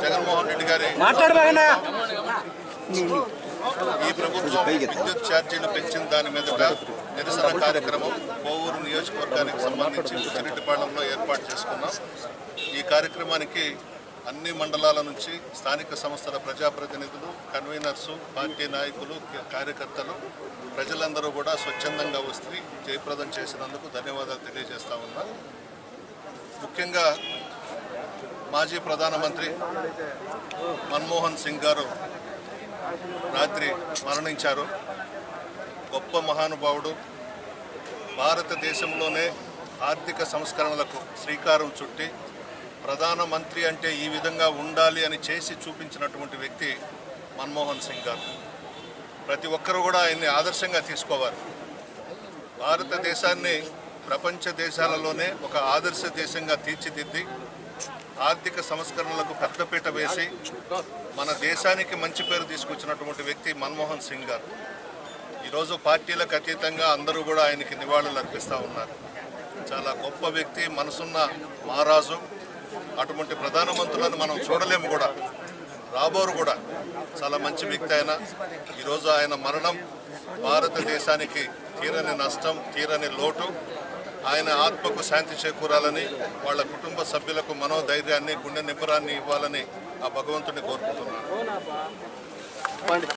జగన్మోహన్ రెడ్డి గారి ఈ ప్రభుత్వం విద్యుత్ ఛార్జీలు పెంచిన దాని మీదుగా నిరసన కార్యక్రమం కోవూరు నియోజకవర్గానికి సంబంధించి బుచ్చిరెడ్డిపాళెంలో ఏర్పాటు చేసుకున్నాం. ఈ కార్యక్రమానికి అన్ని మండలాల నుంచి స్థానిక సంస్థల ప్రజాప్రతినిధులు, కన్వీనర్సు, పార్టీ నాయకులు, కార్యకర్తలు ప్రజలందరూ కూడా స్వచ్ఛందంగా వస్తే జయప్రదం చేసినందుకు ధన్యవాదాలు తెలియజేస్తా ఉన్నా. ముఖ్యంగా మాజీ ప్రధానమంత్రి మన్మోహన్ సింగ్ గారు రాత్రి మరణించారు. గొప్ప మహానుభావుడు. భారతదేశంలోనే ఆర్థిక సంస్కరణలకు శ్రీకారం చుట్టి ప్రధానమంత్రి అంటే ఈ విధంగా ఉండాలి అని చేసి చూపించినటువంటి వ్యక్తి మన్మోహన్ సింగ్ గారు. ప్రతి ఒక్కరూ కూడా ఆయన్ని ఆదర్శంగా తీసుకోవాలి. భారతదేశాన్ని ప్రపంచ దేశాలలోనే ఒక ఆదర్శ దేశంగా తీర్చిదిద్ది ఆర్థిక సంస్కరణలకు పెద్దపీట వేసి మన దేశానికి మంచి పేరు తీసుకొచ్చినటువంటి వ్యక్తి మన్మోహన్ సింగ్ గారు. ఈరోజు పార్టీలకు అతీతంగా అందరూ కూడా ఆయనకి నివాళులు అర్పిస్తూ ఉన్నారు. చాలా గొప్ప వ్యక్తి, మనసున్న మహారాజు. అటువంటి ప్రధానమంత్రులను మనం చూడలేము కూడా, రాబోరు కూడా. చాలా మంచి వ్యక్తి ఆయన. ఈరోజు ఆయన మరణం భారతదేశానికి తీరని నష్టం, తీరని లోటు. ఆయన ఆత్మకు శాంతి చేకూరాలని, వాళ్ళ కుటుంబ సభ్యులకు మనోధైర్యాన్ని, గుండె నిబ్బరాన్ని ఇవ్వాలని ఆ భగవంతుని కోరుకుంటున్నాను.